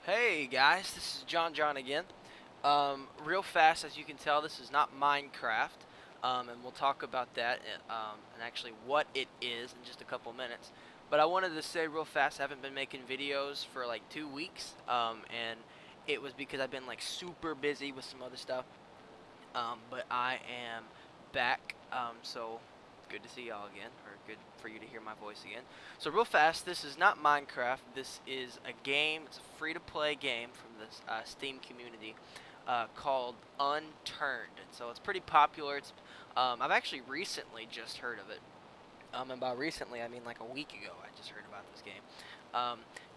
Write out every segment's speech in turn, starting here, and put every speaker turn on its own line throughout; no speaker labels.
Hey guys, this is John again. Real fast, as you can tell, this is not Minecraft, and we'll talk about that and actually what it is in just a couple minutes. But I wanted to say real fast, I haven't been making videos for like 2 weeks, and it was because I've been like super busy with some other stuff. But I am back, so good to see y'all again, or good for you to hear my voice again. So real fast, this is not Minecraft. This is a game. It's a free-to-play game from the Steam community called Unturned. And so it's pretty popular. I've actually recently just heard of it. And by recently, I mean like a week ago. I just heard about this game,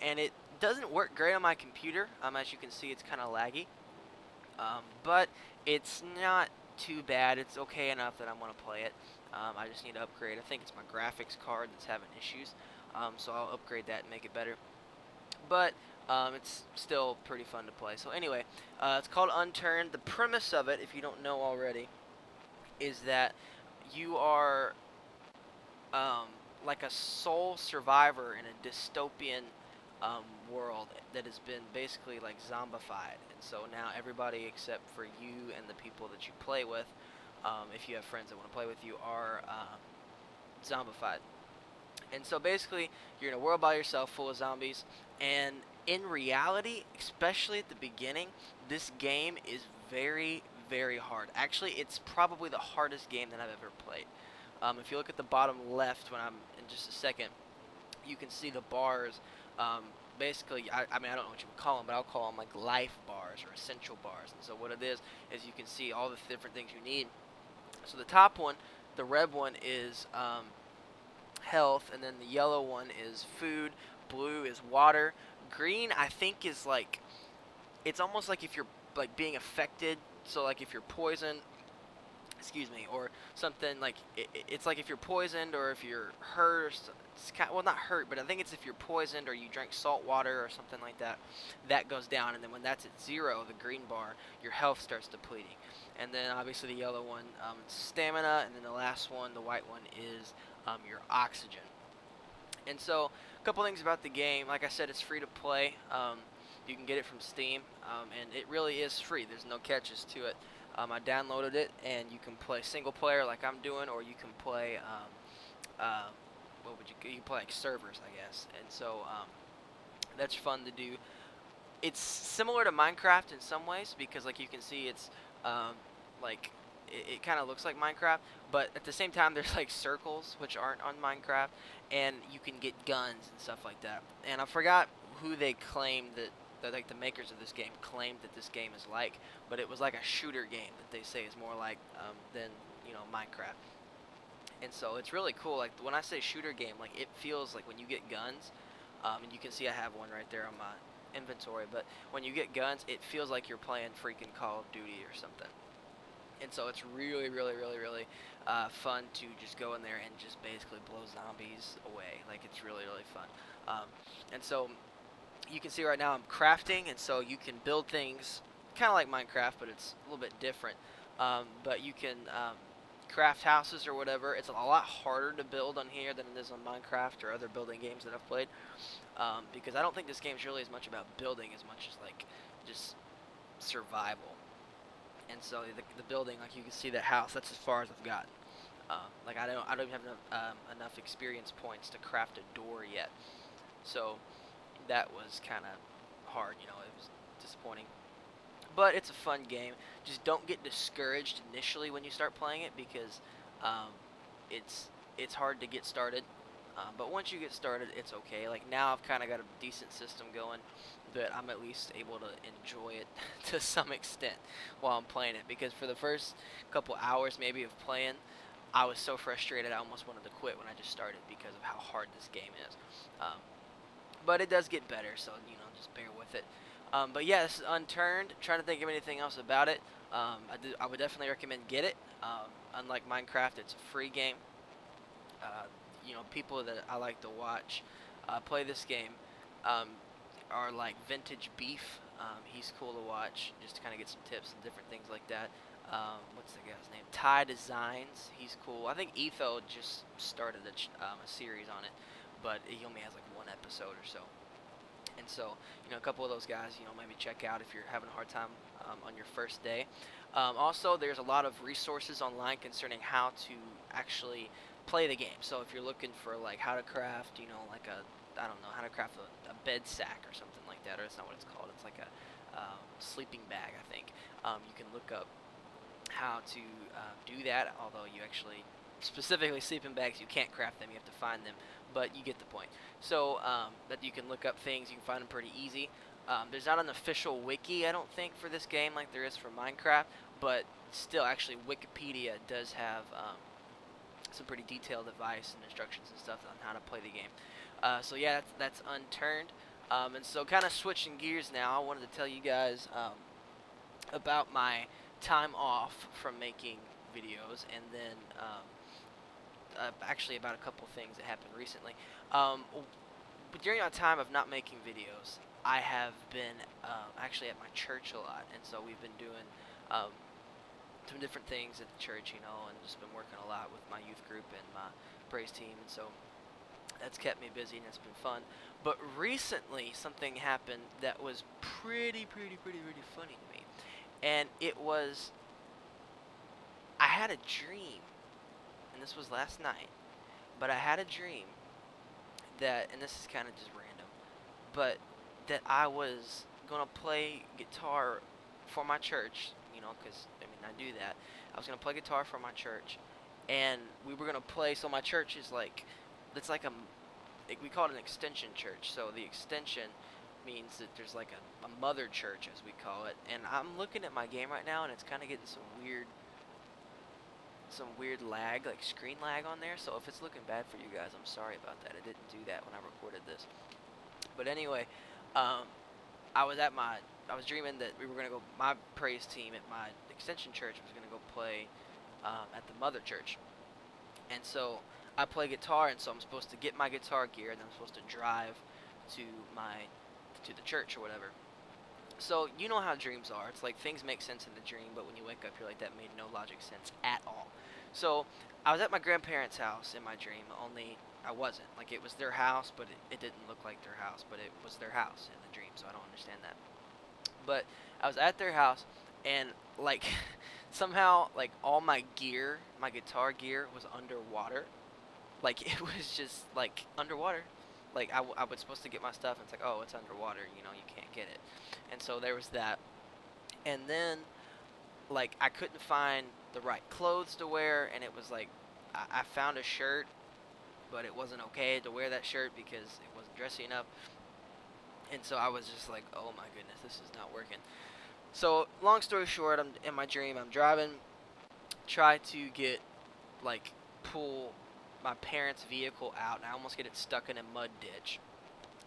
and it doesn't work great on my computer. As you can see, it's kind of laggy. But it's not too bad. It's okay enough that I want to play it. I just need to upgrade. I think it's my graphics card that's having issues. So I'll upgrade that and make it better. But it's still pretty fun to play. So anyway, it's called Unturned. The premise of it, if you don't know already, is that you are um, like a sole survivor in a dystopian world that has been basically like zombified. And so now everybody except for you and the people that you play with, if you have friends that want to play with you, are zombified. And so basically, you're in a world by yourself full of zombies. And in reality, especially at the beginning, this game is very, very hard. Actually, it's probably the hardest game that I've ever played. If you look at the bottom left, when I'm in just a second, you can see the bars. Um, Basically, I mean, I don't know what you would call them, but I'll call them like life bars or essential bars. And so what it is you can see all the different things you need. So the top one, the red one, is health, and then the yellow one is food. Blue is water. Green, I think, is like it's almost like if you're like being affected. So like if you're poisoned, excuse me, or something like it's like if you're poisoned or if you're hurt, or it's kind well, not hurt, but I think it's if you're poisoned or you drank salt water or something like that, that goes down. And then when that's at zero, the green bar, your health starts depleting. And then obviously the yellow one, stamina, and then the last one, the white one, is your oxygen. And so a couple things about the game. Like I said, it's free to play. You can get it from Steam, and it really is free. There's no catches to it. I downloaded it, and you can play single player like I'm doing, or you can play what would you play like servers, I guess. And so that's fun to do. It's similar to Minecraft in some ways because, like you can see, it's um, like it kind of looks like Minecraft, but at the same time, there's like circles which aren't on Minecraft, and you can get guns and stuff like that. And I forgot who they claimed that like the makers of this game claimed that this game is like, but it was like a shooter game that they say is more like than Minecraft. And so it's really cool. Like when I say shooter game, like it feels like when you get guns, and you can see I have one right there on my inventory. But when you get guns, it feels like you're playing freaking Call of Duty or something. And so it's really, really, really, really fun to just go in there and just basically blow zombies away. Like it's really, really fun. And so you can see right now I'm crafting, and so you can build things kind of like Minecraft, but it's a little bit different. But you can craft houses or whatever. It's a lot harder to build on here than it is on Minecraft or other building games that I've played, because I don't think this game's really as much about building as much as like just survival. And so the building, like you can see that house, that's as far as I've gotten. Like I don't even have enough experience points to craft a door yet. So that was kind of hard, it was disappointing. But it's a fun game. Just don't get discouraged initially when you start playing it because um, it's hard to get started. But once you get started, it's okay. Like now, I've kind of got a decent system going that I'm at least able to enjoy it to some extent while I'm playing it. Because for the first couple hours, maybe of playing, I was so frustrated I almost wanted to quit when I just started because of how hard this game is. But it does get better, so just bear with it. But yeah, this is Unturned. I'm trying to think of anything else about it. I would definitely recommend get it. Unlike Minecraft, it's a free game. Uh, People that I like to watch play this game um, are like Vintage Beef. He's cool to watch, just to kind of get some tips and different things like that. What's the guy's name? Ty Designs. He's cool. I think Etho just started a series on it, but he only has like one episode or so. And so, a couple of those guys, maybe check out if you're having a hard time on your first day. Also, there's a lot of resources online concerning how to actually play the game. So if you're looking for like how to craft, like I don't know, how to craft a bed sack or something like that, or that's not what it's called. It's like a sleeping bag, I think. You can look up how to do that, although you actually, specifically sleeping bags, you can't craft them, you have to find them, but you get the point. So that you can look up things, you can find them pretty easy. There's not an official wiki, I don't think, for this game like there is for Minecraft, but still, actually, Wikipedia does have some pretty detailed advice and instructions and stuff on how to play the game. So yeah, that's Unturned. And so kind of switching gears now, I wanted to tell you guys about my time off from making videos, and then actually about a couple things that happened recently. But during my time of not making videos, I have been actually at my church a lot, and so we've been doing some different things at the church, and just been working a lot with my youth group and my praise team, and so that's kept me busy and it's been fun. But recently, something happened that was pretty funny to me, and it was I had a dream, and this was last night. But I had a dream that, and this is kind of just random, but that I was gonna play guitar for my church, because I mean I do that. I was gonna play guitar for my church, and we were gonna play. So my church is like, it's like we call it an extension church. So the extension means that there's like a mother church, as we call it. And I'm looking at my game right now, and it's kind of getting some weird lag, like screen lag on there. So if it's looking bad for you guys, I'm sorry about that. I didn't do that when I recorded this. But anyway, I was dreaming that we were gonna go. My praise team at my extension church was gonna go play at the mother church, and so I play guitar, and so I'm supposed to get my guitar gear, and then I'm supposed to drive to the church or whatever. So you know how dreams are. It's like things make sense in the dream, but when you wake up, you're like, that made no logic sense at all. So I was at my grandparents' house in my dream, only I wasn't. Like, it was their house, but it didn't look like their house, but it was their house in the dream, so I don't understand that. But I was at their house, and like somehow, like, all my gear, my guitar gear, was underwater. Like, it was just like underwater. Like, I was supposed to get my stuff, and it's like, oh, it's underwater, you can't get it. And so there was that. And then, like, I couldn't find the right clothes to wear, and it was like, I found a shirt, but it wasn't okay to wear that shirt because it wasn't dressy enough. And so I was just like, oh my goodness, this is not working. So, long story short, I'm in my dream, I'm driving, try to get, like, pull my parents' vehicle out, and I almost get it stuck in a mud ditch.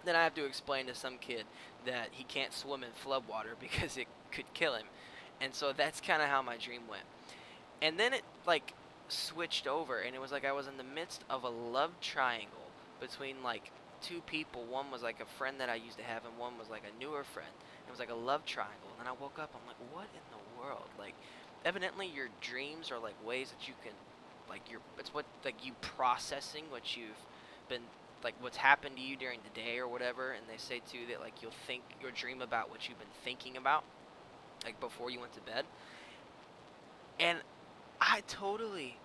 Then I have to explain to some kid that he can't swim in floodwater because it could kill him. And so that's kind of how my dream went. And then it, like, switched over, and it was like I was in the midst of a love triangle between, like, two people. One was like a friend that I used to have, and one was like a newer friend. It was like a love triangle. And then I woke up, I'm like, what in the world? Like, evidently your dreams are like ways that you can, like, it's what, like, you processing what you've been, like, what's happened to you during the day or whatever. And they say too that, like, you'll dream about what you've been thinking about, like, before you went to bed. And I totally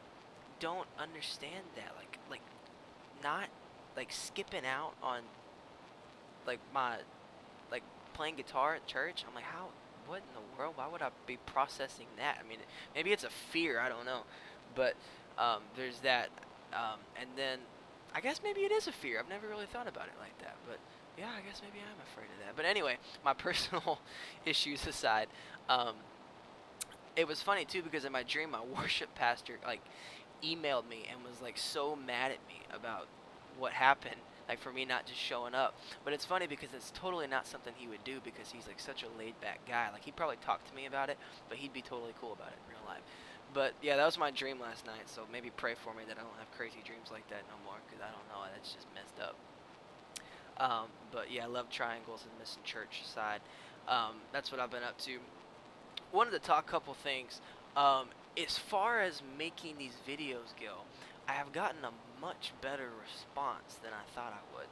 don't understand that. Like not, like, skipping out on, like, my, like, playing guitar at church. I'm like, what in the world? Why would I be processing that? I mean, maybe it's a fear, I don't know. But there's that. And then I guess maybe it is a fear. I've never really thought about it like that. But yeah, I guess maybe I'm afraid of that. But anyway, my personal issues aside, it was funny too because in my dream, my worship pastor, like, emailed me and was, like, so mad at me about what happened, like, for me not just showing up. But it's funny because it's totally not something he would do because he's, like, such a laid back guy. Like, he'd probably talk to me about it, but he'd be totally cool about it in real life. But yeah, that was my dream last night, so maybe pray for me that I don't have crazy dreams like that no more, because I don't know, that's just messed up. But yeah, I love triangles and missing church aside. That's what I've been up to. Wanted to talk a couple things. As far as making these videos go, I have gotten a much better response than I thought I would.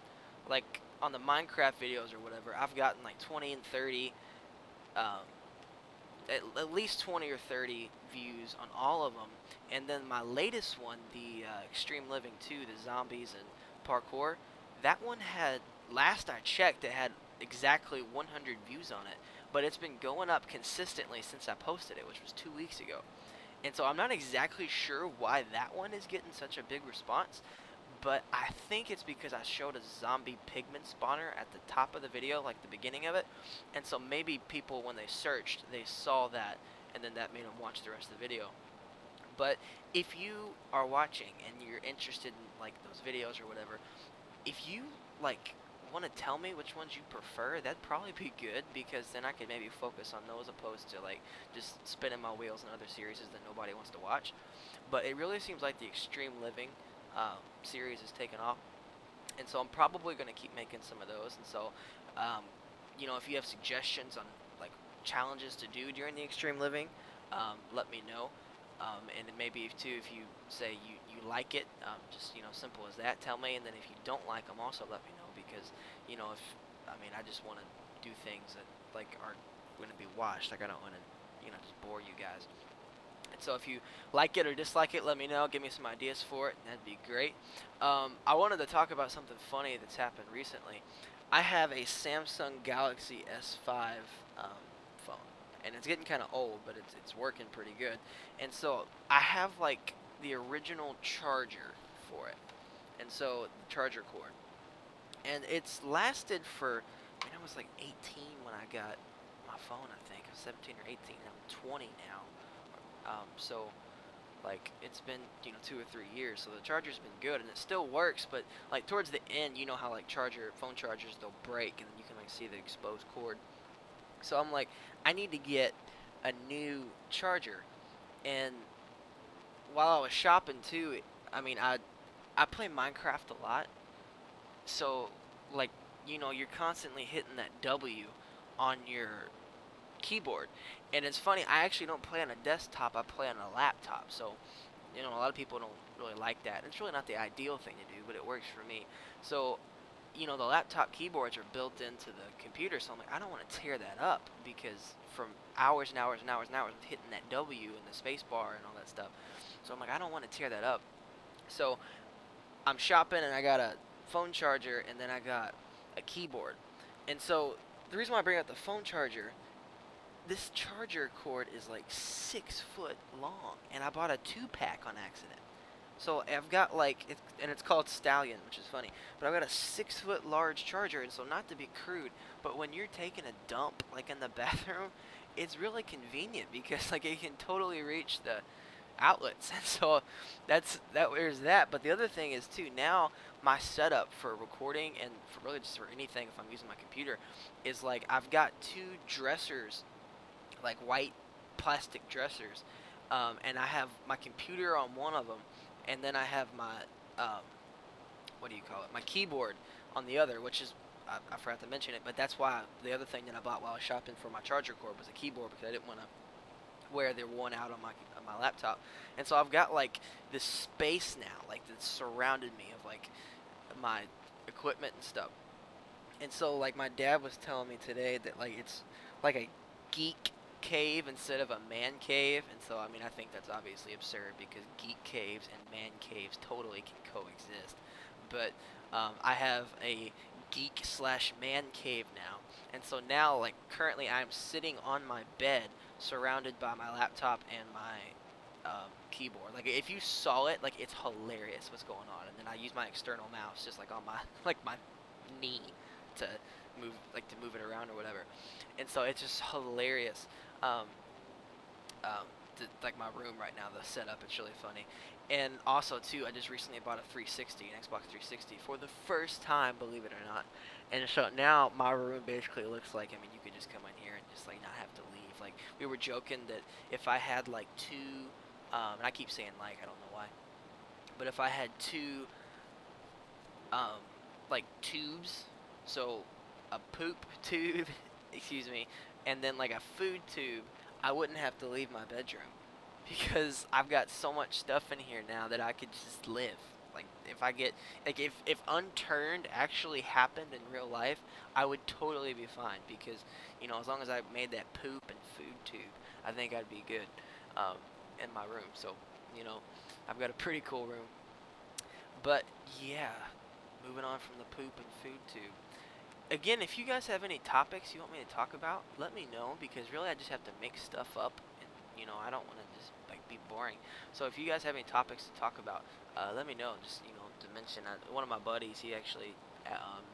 Like, on the Minecraft videos or whatever, I've gotten like 20 and 30, um, at least 20 or 30 views on all of them. And then my latest one, the Extreme Living 2, the zombies and parkour, that one had, last I checked, it had exactly 100 views on it. But it's been going up consistently since I posted it, which was 2 weeks ago. And so I'm not exactly sure why that one is getting such a big response, but I think it's because I showed a zombie pigment spawner at the top of the video, like the beginning of it, and so maybe people, when they searched, they saw that, and then that made them watch the rest of the video. But if you are watching and you're interested in like those videos or whatever, if you like want to tell me which ones you prefer, that'd probably be good, because then I could maybe focus on those opposed to like just spinning my wheels in other series that nobody wants to watch. But it really seems like the Extreme Living series is taking off, and so I'm probably going to keep making some of those. And so, if you have suggestions on like challenges to do during the Extreme Living, let me know. And maybe if you say you like it, just simple as that, tell me. And then if you don't like them, also let me know, because if I just want to do things that like aren't going to be watched. Like I don't want to just bore you guys. And so if you like it or dislike it, let me know. Give me some ideas for it, and that'd be great. I wanted to talk about something funny that's happened recently. I have a Samsung Galaxy S5 phone, and it's getting kind of old, but it's working pretty good. And so I have like the original charger for it, and so the charger cord, and it's lasted for. I was like 18 when I got my phone. I think I was 17 or 18. And I'm 20 now. So like it's been 2 or 3 years, so the charger's been good and it still works, but like towards the end, how like phone chargers, they'll break and then you can like see the exposed cord. So I'm like, I need to get a new charger. And while I was shopping too, I play Minecraft a lot, so like you're constantly hitting that W on your keyboard. And it's funny, I actually don't play on a desktop, I play on a laptop. So, a lot of people don't really like that. It's really not the ideal thing to do, but it works for me. So, the laptop keyboards are built into the computer, so I'm like, I don't want to tear that up, because from hours and hours and hours and hours of hitting that W and the space bar and all that stuff. So I'm like, I don't want to tear that up. So I'm shopping and I got a phone charger and then I got a keyboard. And so the reason why I bring up the phone charger, this charger cord is like 6 foot long, and I bought a 2-pack on accident. So I've got like, and it's called Stallion, which is funny, but I've got a 6 foot large charger. And so, not to be crude, but when you're taking a dump like in the bathroom, it's really convenient, because like it can totally reach the outlets. And so there's that. But the other thing is too, now my setup for recording and for really just for anything, if I'm using my computer, is like I've got 2 dressers, like white plastic dressers, and I have my computer on one of them, and then I have my what do you call it, my keyboard on the other, which is, I forgot to mention it, but that's why the other thing that I bought while I was shopping for my charger cord was a keyboard, because I didn't want to wear the one out on my laptop. And so I've got like this space now, like that's surrounded me of like my equipment and stuff. And so like my dad was telling me today that like it's like a geek cave instead of a man cave. And so I think that's obviously absurd, because geek caves and man caves totally can coexist. But I have a geek slash man cave now. And so now, like, currently I'm sitting on my bed surrounded by my laptop and my keyboard. Like, if you saw it, like, it's hilarious what's going on. And then I use my external mouse just like on my my knee to move it around or whatever. And so it's just hilarious. Like my room right now, the setup, it's really funny. And also too, I just recently bought a 360, an Xbox 360 for the first time, believe it or not. And so now my room basically looks like, you could just come in here and just like not have to leave. Like, we were joking that if I had like 2, and I keep saying like, I don't know why, but if I had 2 like tubes, so a poop tube, excuse me, and then like a food tube, I wouldn't have to leave my bedroom, because I've got so much stuff in here now that I could just live. Like if I get like if Unturned actually happened in real life, I would totally be fine because as long as I made that poop and food tube, I think I'd be good um, in my room. So you know, I've got a pretty cool room. But yeah, moving on from the poop and food tube. Again, if you guys have any topics you want me to talk about, let me know because really I just have to make stuff up, and I don't want to just like be boring. So if you guys have any topics to talk about, let me know. Just to mention, one of my buddies he actually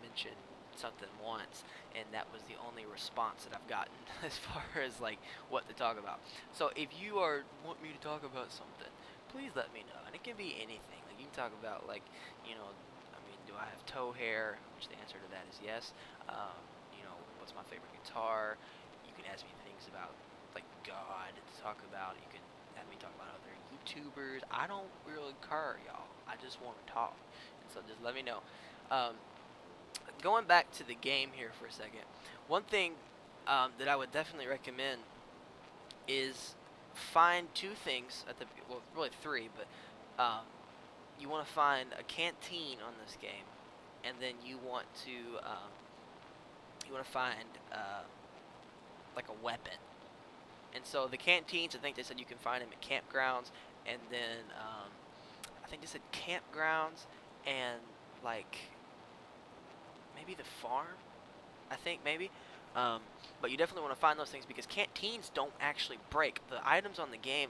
mentioned something once, and that was the only response that I've gotten as far as like what to talk about. So if you want me to talk about something, please let me know, and it can be anything. Like you can talk about like I mean, do I have toe hair? Which the answer to that is yes. Um, what's my favorite guitar? You can ask me things about like God to talk about. You can have me talk about other YouTubers. I don't really care, y'all. I just want to talk, and so just let me know. Um, Going back to the game here for a second, one thing that I would definitely recommend is find two things at the well, really three, but you want to find a canteen on this game, and then you want to find like a weapon. And so the canteens, I think they said you can find them at campgrounds, and then I think they said campgrounds and like maybe the farm. I think maybe. But you definitely want to find those things because canteens don't actually break. The items on the game,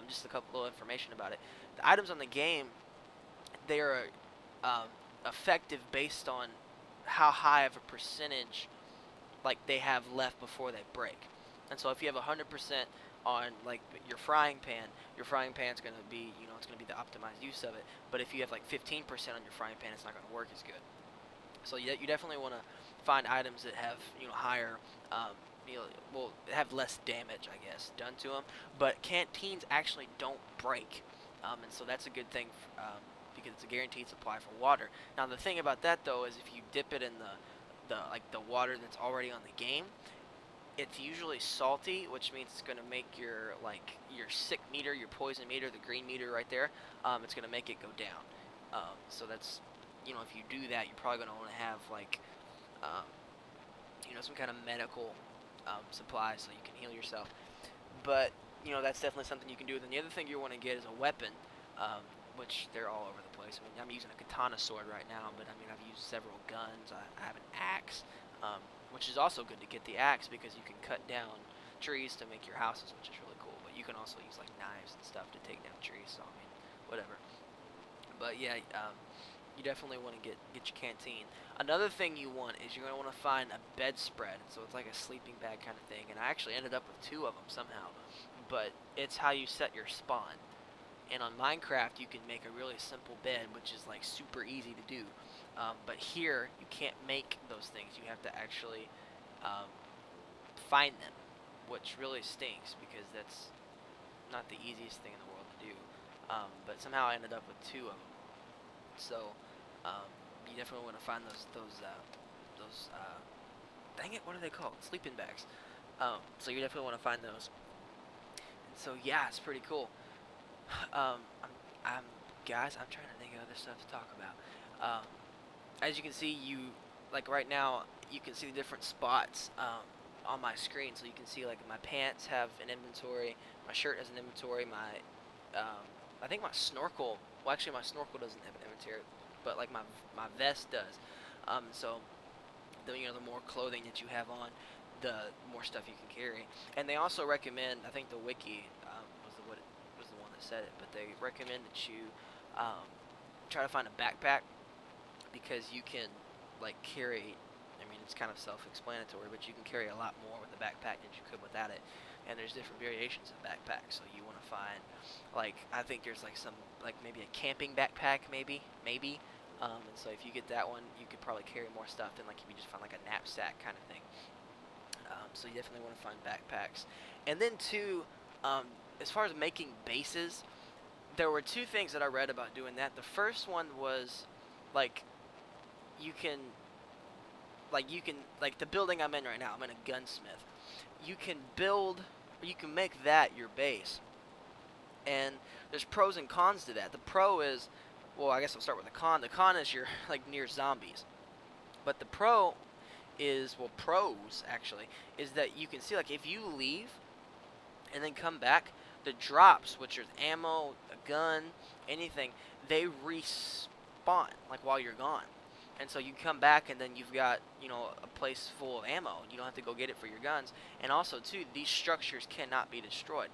just a couple of information about it. The items on the game, they are um, effective based on how high of a percentage like they have left before they break. And so if you have 100% on like your frying pan's going to be, it's going to be the optimized use of it. But if you have like 15% on your frying pan, it's not going to work as good. So you definitely want to find items that have higher, will have less damage, I guess, done to them. But canteens actually don't break, and so that's a good thing because it's a guaranteed supply for water. Now the thing about that though is if you dip it in the water that's already on the game, it's usually salty, which means it's going to make your sick meter, your poison meter, the green meter right there, it's going to make it go down. So that's if you do that, you're probably going to want to have like, some kind of medical supply so you can heal yourself. But that's definitely something you can do. Then the other thing you want to get is a weapon, which they're all over the place. I mean, I'm using a katana sword right now, but I mean I've used several guns. I have an axe, which is also good to get the axe because you can cut down trees to make your houses, which is really cool. But you can also use like knives and stuff to take down trees. So I mean, whatever. But yeah, you definitely want to get your canteen. Another thing you want is you're going to want to find a bedspread. So it's like a sleeping bag kind of thing. And I actually ended up with two of them somehow. But it's how you set your spawn. And on Minecraft, you can make a really simple bed, which is like super easy to do. But here, you can't make those things. You have to actually find them, which really stinks because that's not the easiest thing in the world to do. But somehow I ended up with two of them. So you definitely want to find those dang it, what are they called? Sleeping bags. So you definitely want to find those. And so yeah, it's pretty cool. Um, I'm guys, I'm trying to think of other stuff to talk about. As you can see, like right now, you can see the different spots on my screen. So you can see like my pants have an inventory, my shirt has an inventory, I think my snorkel. Well, actually, my snorkel doesn't have an inventory, but like my vest does. So the more clothing that you have on, the more stuff you can carry. And they also recommend, I think the wiki was the one that said it, but they recommend that you try to find a backpack because you can like carry. I mean, it's kind of self-explanatory, but you can carry a lot more with a backpack than you could without it. And there's different variations of backpacks, so you want to find, like, I think there's like some, like maybe a camping backpack, maybe. And so if you get that one, you could probably carry more stuff than like if you just find like a knapsack kind of thing. So you definitely want to find backpacks. And then two, as far as making bases, there were two things that I read about doing that. The first one was, like, you can, the building I'm in right now, I'm in a gunsmith. You can make that your base. And there's pros and cons to that. The pro is well, I guess I'll start with the con. The con is you're like near zombies, but the pro is, well, pros actually, is that you can see, like, if you leave and then come back, the drops, which is ammo, a gun, anything, they respawn like while you're gone. And so you come back and then you've got, a place full of ammo. You don't have to go get it for your guns. And also too, these structures cannot be destroyed.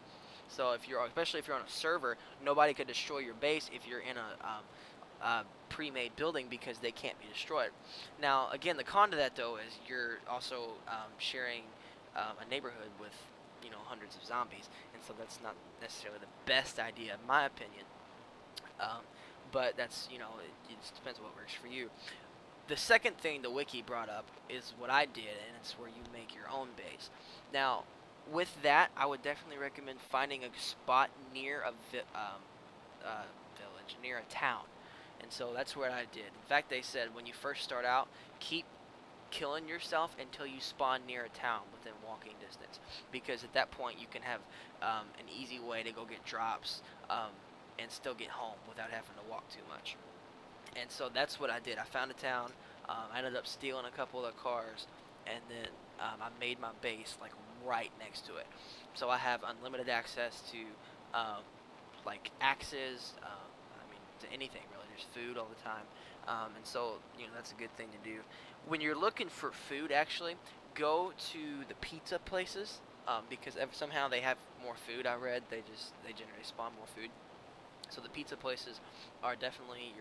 So especially if you're on a server, nobody could destroy your base if you're in a pre-made building, because they can't be destroyed. Now, again, the con to that though is you're also sharing a neighborhood with hundreds of zombies, and so that's not necessarily the best idea in my opinion. Um, but that's it just depends on what works for you. The second thing the wiki brought up is what I did, and it's where you make your own base. Now, with that, I would definitely recommend finding a spot near a village, near a town. And so that's what I did. In fact, they said when you first start out, keep killing yourself until you spawn near a town within walking distance, because at that point you can have an easy way to go get drops and still get home without having to walk too much. And so that's what I did. I found a town. I ended up stealing a couple of cars, and then I made my base like right next to it. So I have unlimited access to like axes. I mean, to anything really. There's food all the time, and so that's a good thing to do. When you're looking for food, actually, go to the pizza places, because somehow they have more food. I read they generally spawn more food. So the pizza places are definitely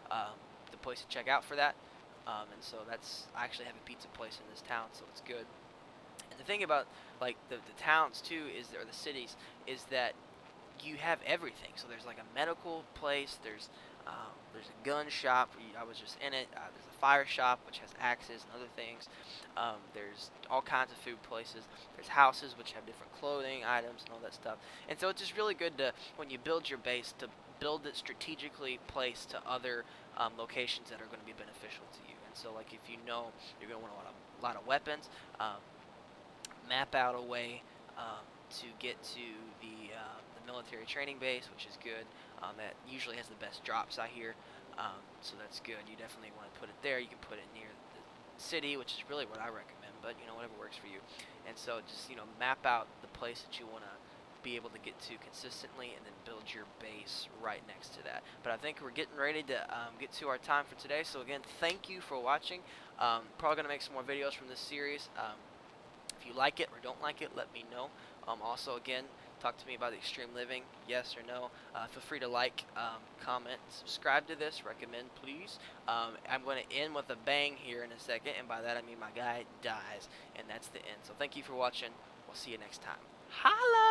the place to check out for that. And so I actually have a pizza place in this town, so it's good. And the thing about like the towns too or the cities is that you have everything. So there's like a medical place, there's a gun shop. I was just in it. There's a fire shop which has axes and other things. There's all kinds of food places. There's houses which have different clothing items and all that stuff. And so it's just really good to, when you build your base, to build it strategically placed to other locations that are going to be beneficial to you. And so, like, if you know you're going to want a lot of weapons, map out a way to get to the military training base, which is good. That usually has the best drops, I hear. So that's good. You definitely want to put it there. You can put it near the city, which is really what I recommend, but whatever works for you. And so just map out the place that you want to be able to get to consistently, and then build your base right next to that. But I think we're getting ready to get to our time for today. So again, thank you for watching. Probably going to make some more videos from this series. If you like it or don't like it, let me know. Also, again, talk to me about the extreme living, yes or no. Feel free to like, comment, subscribe to this, recommend, please. I'm going to end with a bang here in a second, and by that I mean my guy dies, and that's the end. So thank you for watching. We'll see you next time. Holla!